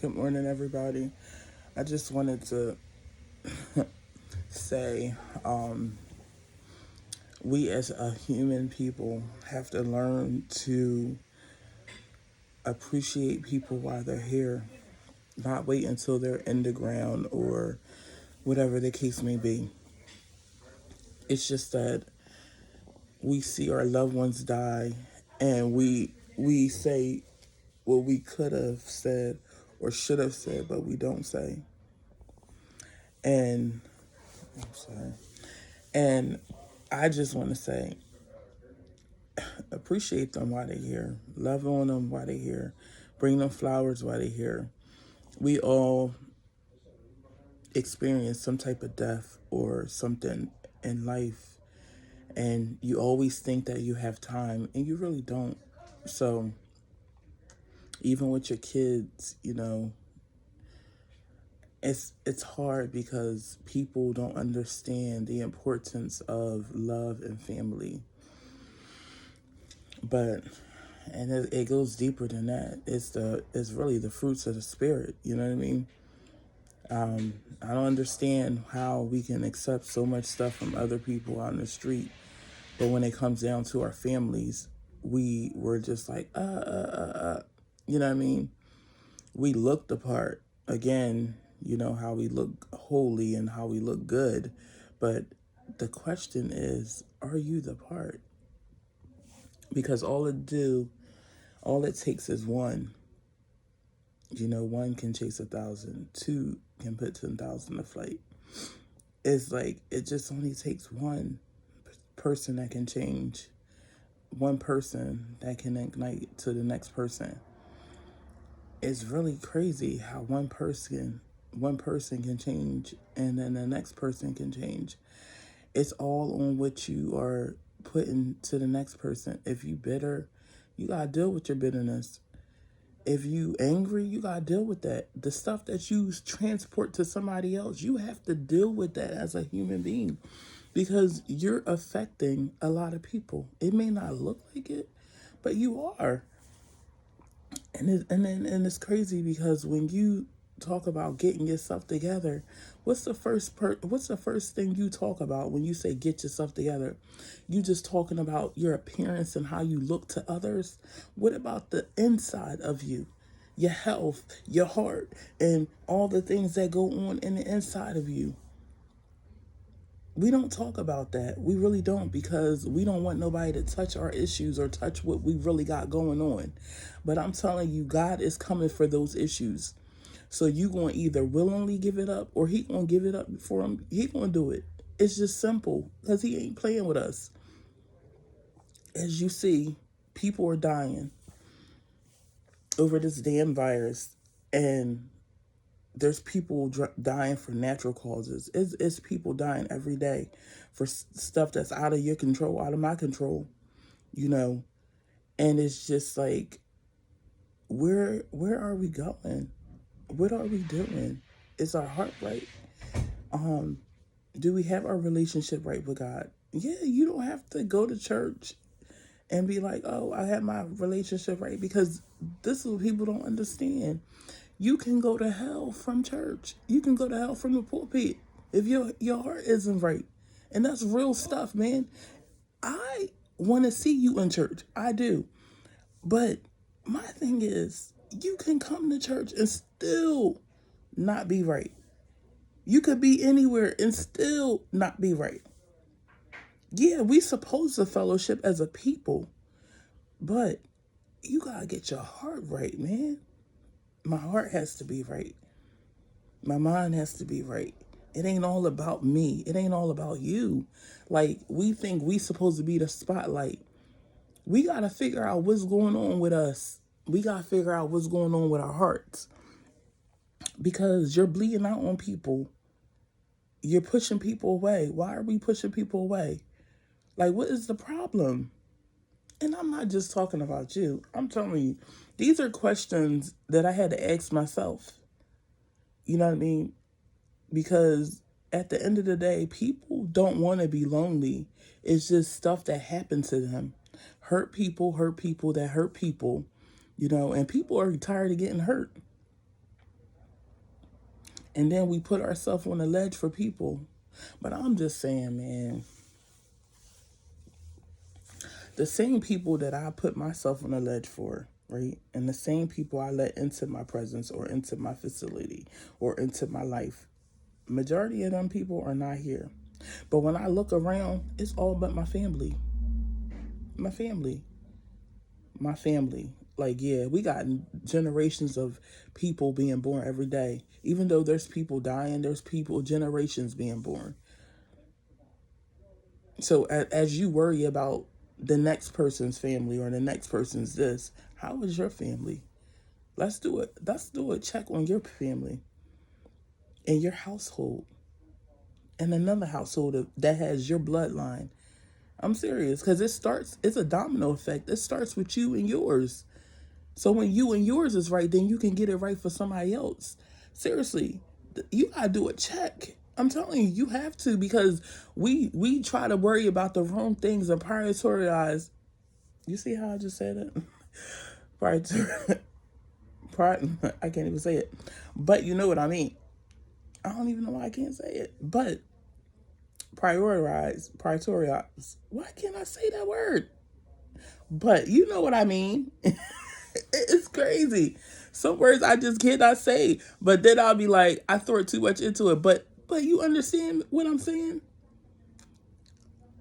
Good morning, everybody. I just wanted to say we as a human people have to learn to appreciate people while they're here, not wait until they're in the ground or whatever the case may be. It's just that we see our loved ones die and we say what we could have said or should have said, but we don't say. And I'm sorry. And I just want to say, appreciate them while they're here, love on them while they're here, bring them flowers while they're here. We all experience some type of death or something in life, and you always think that you have time, and you really don't. So, even with your kids, it's hard because people don't understand the importance of love and family. But and it goes deeper than that. It's really the fruits of the spirit. You know what I mean? I don't understand how we can accept so much stuff from other people out in the street, but when it comes down to our families, we were just like, you know what I mean? We look the part. Again, you know how we look holy and how we look good, but the question is, are you the part? Because all it takes is one. One can chase 1,000, two can put 10,000 to flight. It's like it just only takes one person that can change, one person that can ignite to the next person. It's really crazy how one person can change and then the next person can change. It's all on what you are putting to the next person. If you bitter, you gotta deal with your bitterness. If you angry, you gotta deal with that. The stuff that you transport to somebody else, you have to deal with that as a human being, because you're affecting a lot of people. It may not look like it, but you are. And it's crazy because when you talk about getting yourself together, what's the first thing you talk about when you say get yourself together? You just talking about your appearance and how you look to others? What about the inside of you? Your health, your heart, and all the things that go on in the inside of you. We don't talk about that. We really don't, because we don't want nobody to touch our issues or touch what we really got going on. But I'm telling you, God is coming for those issues. So you going to either willingly give it up, or he going to give it up for him. He going to do it. It's just simple, because he ain't playing with us. As you see, people are dying over this damn virus, and there's people dying for natural causes. It's people dying every day for stuff that's out of your control, out of my control, you know. And it's just like, where are we going? What are we doing? Is our heart right? Do we have our relationship right with God? Yeah, you don't have to go to church and be like, oh, I have my relationship right, because this is what people don't understand. You can go to hell from church. You can go to hell from the pulpit if your heart isn't right. And that's real stuff, man. I want to see you in church. I do. But my thing is, you can come to church and still not be right. You could be anywhere and still not be right. Yeah, we supposed to fellowship as a people, but you gotta get your heart right, man. My heart has to be right. My mind has to be right. It ain't all about me. It ain't all about you. Like, we think we supposed to be the spotlight. We gotta figure out what's going on with us. We gotta figure out what's going on with our hearts. Because you're bleeding out on people. You're pushing people away. Why are we pushing people away? Like, what is the problem? And I'm not just talking about you. I'm telling you, these are questions that I had to ask myself. You know what I mean? Because at the end of the day, people don't want to be lonely. It's just stuff that happened to them. Hurt people that hurt people, and people are tired of getting hurt. And then we put ourselves on the ledge for people. But I'm just saying, man, the same people that I put myself on the ledge for, right? And the same people I let into my presence or into my facility or into my life, majority of them people are not here. But when I look around, it's all but my family. My family. My family. Like, yeah, we got generations of people being born every day. Even though there's people dying, there's people, generations being born. So as you worry about the next person's family or the next person's this, how is your family? Let's do it. Let's do a check on your family and your household and another household that has your bloodline. I'm serious, because it's a domino effect. It starts with you and yours. So when you and yours is right, then you can get it right for somebody else. Seriously, you gotta do a check. I'm telling you, you have to, because we try to worry about the wrong things and prioritize. You see how I just said it? Prioritize. I can't even say it, but you know what I mean. I don't even know why I can't say it, but prioritize. Why can't I say that word? But you know what I mean. It's crazy. Some words I just cannot say. But then I'll be like, I throw too much into it. But you understand what I'm saying?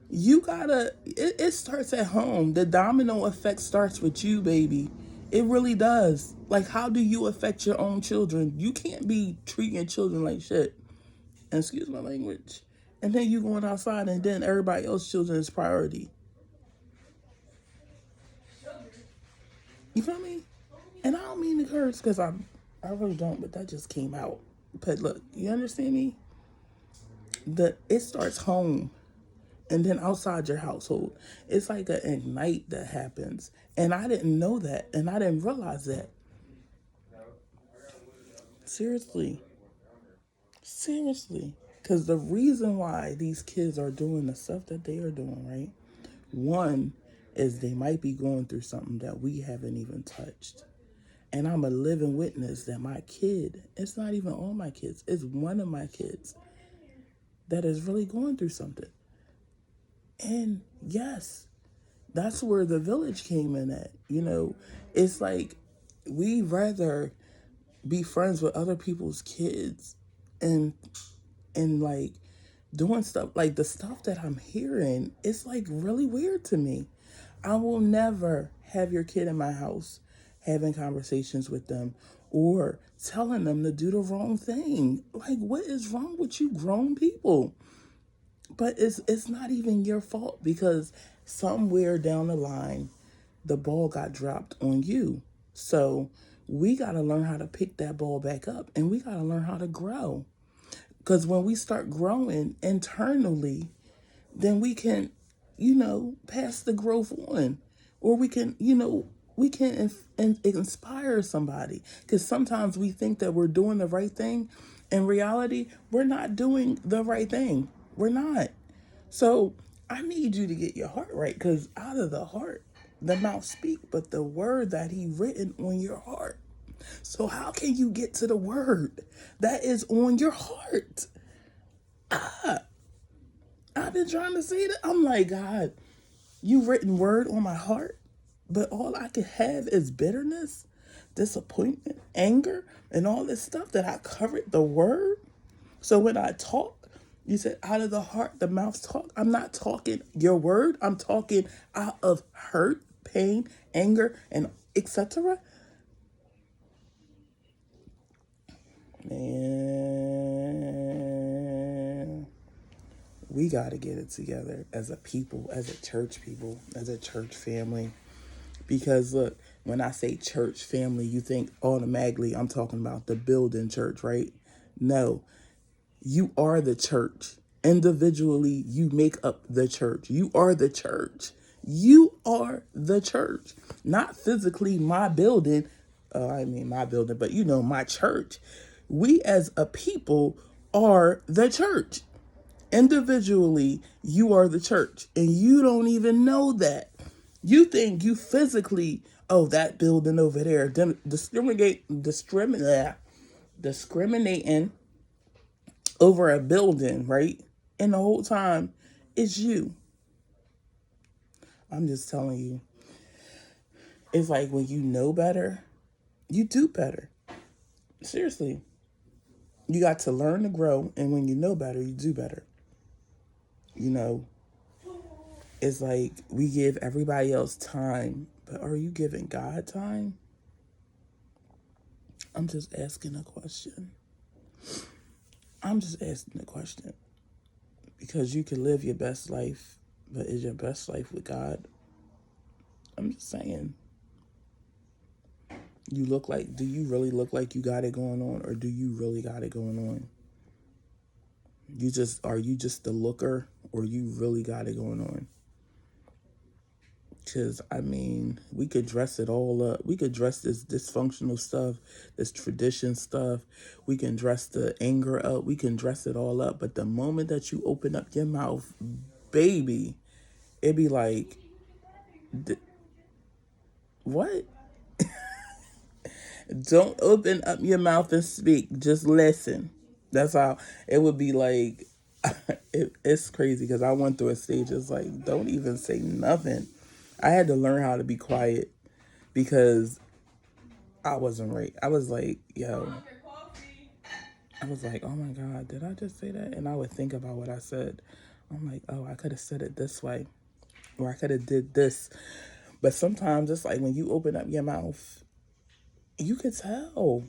You gotta, it starts at home. The domino effect starts with you, baby. It really does. Like, how do you affect your own children? You can't be treating children like shit. And excuse my language. And then you going outside and then everybody else's children is priority. You feel me? And I don't mean to curse because I really don't, but that just came out. But look, you understand me? It starts home and then outside your household. It's like an ignite that happens. And I didn't know that. And I didn't realize that. Seriously. Seriously. Because the reason why these kids are doing the stuff that they are doing, right? One is they might be going through something that we haven't even touched. And I'm a living witness that my kid, it's not even all my kids, it's one of my kids that is really going through something. And yes, that's where the village came in at. You know, it's like we rather be friends with other people's kids and like doing stuff like the stuff that I'm hearing, it's like really weird to me. I will never have your kid in my house having conversations with them or telling them to do the wrong thing. Like, what is wrong with you grown people? But it's not even your fault, because somewhere down the line the ball got dropped on you. So we got to learn how to pick that ball back up, and we got to learn how to grow. Because when we start growing internally, then we can, pass the growth on. Or we can, we can inspire somebody. Because sometimes we think that we're doing the right thing. In reality, we're not doing the right thing. We're not. So I need you to get your heart right, because out of the heart, the mouth speak, but the word that he written on your heart. So how can you get to the word that is on your heart? I've been trying to say that. I'm like, God, you written word on my heart, but all I can have is bitterness, disappointment, anger, and all this stuff that I covered the word. So when I talk, you said out of the heart, the mouth talk. I'm not talking your word. I'm talking out of hurt, pain, anger, and etc. Man, we got to get it together as a people, as a church people, as a church family. Because look, when I say church family, you think automatically I'm talking about the building church, right? No, you are the church. Individually, you make up the church. You are the church. You are the church. Not physically my building. I mean my building, but my church. We as a people are the church. Individually, you are the church. And you don't even know that. You think you physically, oh, that building over there, discriminating over a building, right? And the whole time it's you. I'm just telling you, it's like when you know better, you do better. Seriously, you got to learn to grow, and when you know better, you do better. You know, it's like we give everybody else time, but are you giving God time? I'm just asking a question. I'm just asking a question. Because you can live your best life, but is your best life with God? I'm just saying. Do you really look like you got it going on, or do you really got it going on? Are you just the looker, or you really got it going on? Because, I mean, we could dress it all up. We could dress this dysfunctional stuff, this tradition stuff. We can dress the anger up. We can dress it all up. But the moment that you open up your mouth, baby, it'd be like, what? Don't open up your mouth and speak. Just listen. That's how it would be like. It's crazy because I went through a stage. It's like, don't even say nothing. I had to learn how to be quiet because I wasn't right. I was like, yo, I was like, oh my God, did I just say that? And I would think about what I said. I'm like, oh, I could have said it this way, or I could have did this. But sometimes it's like when you open up your mouth, you could tell.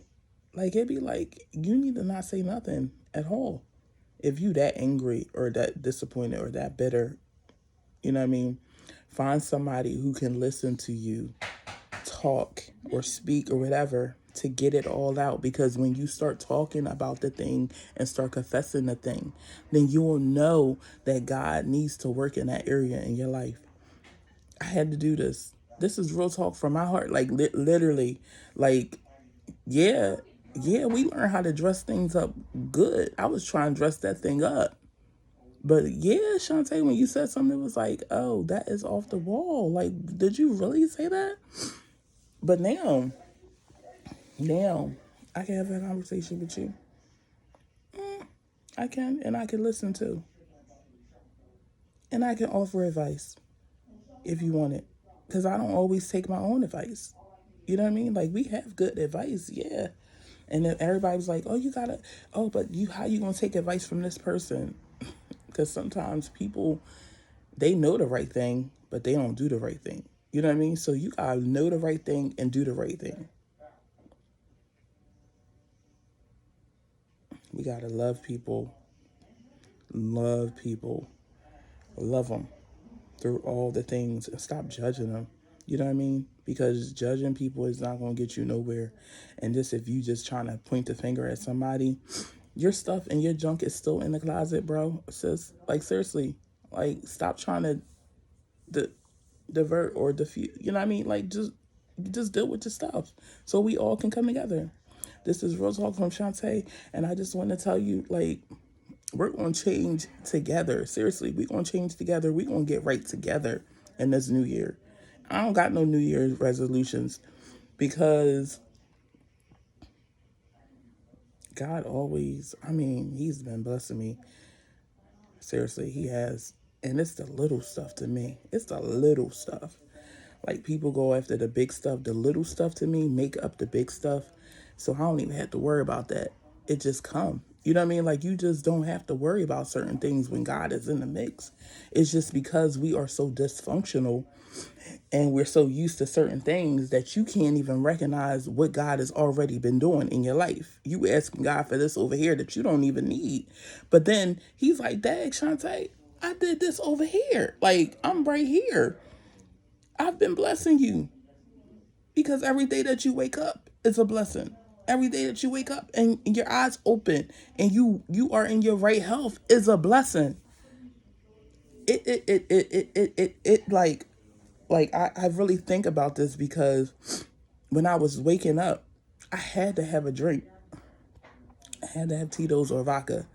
Like, it'd be like, you need to not say nothing at all. If you that angry or that disappointed or that bitter, you know what I mean? Find somebody who can listen to you talk or speak or whatever to get it all out. Because when you start talking about the thing and start confessing the thing, then you will know that God needs to work in that area in your life. I had to do this. This is real talk from my heart. Like, literally, like, yeah, yeah, we learned how to dress things up good. I was trying to dress that thing up. But yeah, Shantae, when you said something, it was like, oh, that is off the wall. Like, did you really say that? But now, I can have that conversation with you. I can, and I can listen to. And I can offer advice if you want it. Because I don't always take my own advice. You know what I mean? Like, we have good advice, yeah. And then everybody was like, oh, but how you going to take advice from this person? Because sometimes people, they know the right thing, but they don't do the right thing. You know what I mean? So you got to know the right thing and do the right thing. We got to love people, love them through all the things and stop judging them. You know what I mean? Because judging people is not going to get you nowhere. And just if you just trying to point the finger at somebody, your stuff and your junk is still in the closet, bro. Sis, like, seriously, like, stop trying to divert or diffuse. You know what I mean? Like, just deal with your stuff so we all can come together. This is Real Talk from Shantae, and I just want to tell you, like, we're going to change together. Seriously, we're going to change together. We're going to get right together in this new year. I don't got no New Year's resolutions because God always, I mean, he's been blessing me. Seriously, he has. And it's the little stuff to me. It's the little stuff. Like, people go after the big stuff. The little stuff to me make up the big stuff. So I don't even have to worry about that. It just come. You know what I mean? Like, you just don't have to worry about certain things when God is in the mix. It's just because we are so dysfunctional and we're so used to certain things that you can't even recognize what God has already been doing in your life. You asking God for this over here that you don't even need. But then he's like, Dad, Shantae, I did this over here. Like, I'm right here. I've been blessing you. Because every day that you wake up is a blessing. Every day that you wake up and your eyes open and you are in your right health is a blessing. It like I really think about this because when I was waking up, I had to have a drink. I had to have Tito's or vodka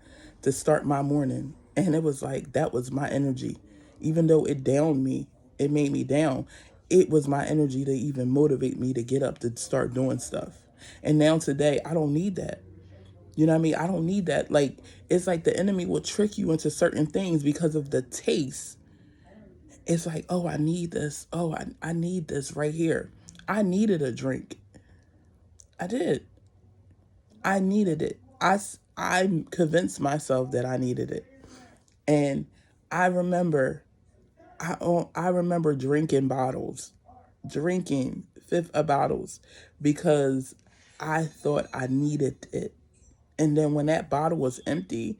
to start my morning. And it was like, that was my energy. Even though it downed me, it made me down. It was my energy to even motivate me to get up to start doing stuff. And now today, I don't need that. You know what I mean? I don't need that. Like, it's like the enemy will trick you into certain things because of the taste. It's like, oh, I need this. Oh, I need this right here. I needed a drink. I did. I needed it. I convinced myself that I needed it. And I remember, I remember drinking bottles, drinking fifth of bottles because I thought I needed it. And then when that bottle was empty,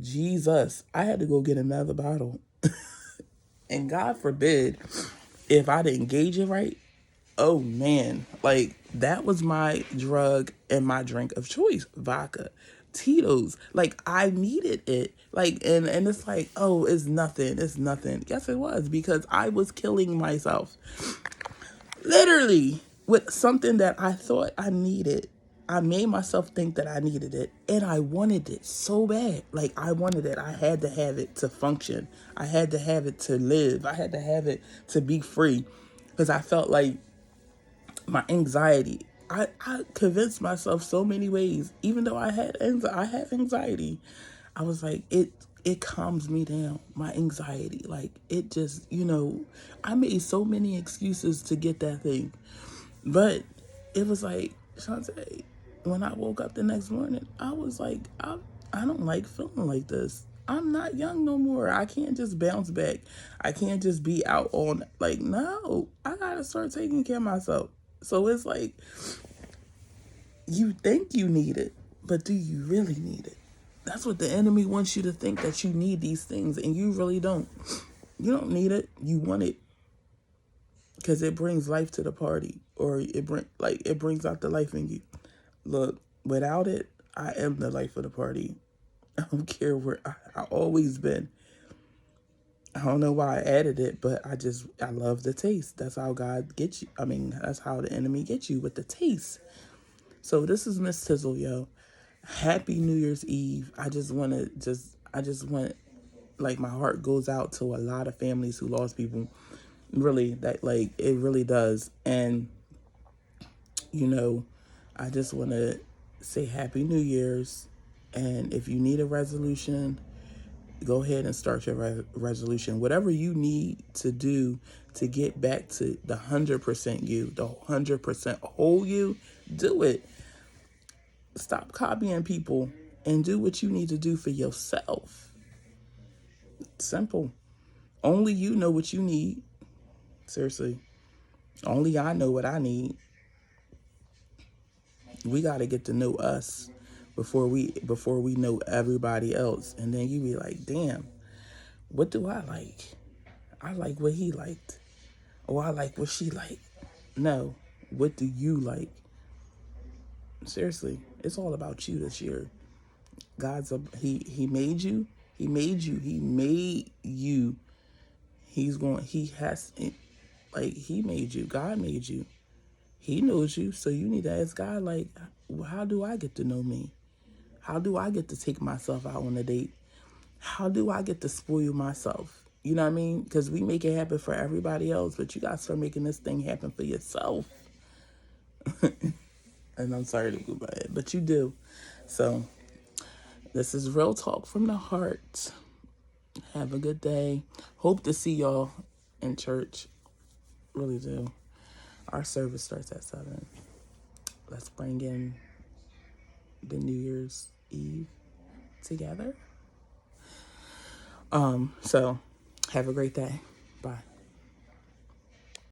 Jesus, I had to go get another bottle. And God forbid if I didn't gauge it right, oh man, like that was my drug and my drink of choice, vodka, Tito's. Like I needed it. Like and it's like, oh, it's nothing. It's nothing. Yes, it was because I was killing myself. Literally with something that I thought I needed. I made myself think that I needed it and I wanted it so bad. Like I wanted it. I had to have it to function. I had to have it to live. I had to have it to be free because I felt like my anxiety. I convinced myself so many ways, even though I have anxiety. I was like, it calms me down, my anxiety. Like it just, I made so many excuses to get that thing. But it was like, Shantae, when I woke up the next morning, I was like, I don't like feeling like this. I'm not young no more. I can't just bounce back. I can't just be out on, like, no, I gotta start taking care of myself. So it's like, you think you need it, but do you really need it? That's what the enemy wants you to think, that you need these things, and you really don't. You don't need it. You want it because it brings life to the party, or it brings out the life in you. Look, without it, I am the life of the party. I don't care where I always been. I don't know why I added it, but I love the taste. That's how God gets you. I mean, that's how the enemy gets you, with the taste. So this is Miss Tizzle, yo. Happy New Year's Eve. I just want, like, my heart goes out to a lot of families who lost people. Really, that, like, it really does. And, I just want to say Happy New Year's. And if you need a resolution, go ahead and start your resolution. Whatever you need to do to get back to the 100% you, the 100% whole you, do it. Stop copying people and do what you need to do for yourself. Simple. Only you know what you need. Seriously. Only I know what I need. We got to get to know us before we know everybody else. And then you be like, damn, what do I like? I like what he liked. Oh, I like what she liked. No, what do you like? Seriously, it's all about you this year. He made you. He made you. He made you. He made you. God made you. He knows you. So you need to ask God, like, how do I get to know me? How do I get to take myself out on a date? How do I get to spoil myself? You know what I mean? Because we make it happen for everybody else, but you got to start making this thing happen for yourself. And I'm sorry to go by it, but you do. So this is Real Talk from the Heart. Have a good day. Hope to see y'all in church. Really do. Our service starts at 7. Let's bring in the New Year's Eve together. So have a great day. Bye.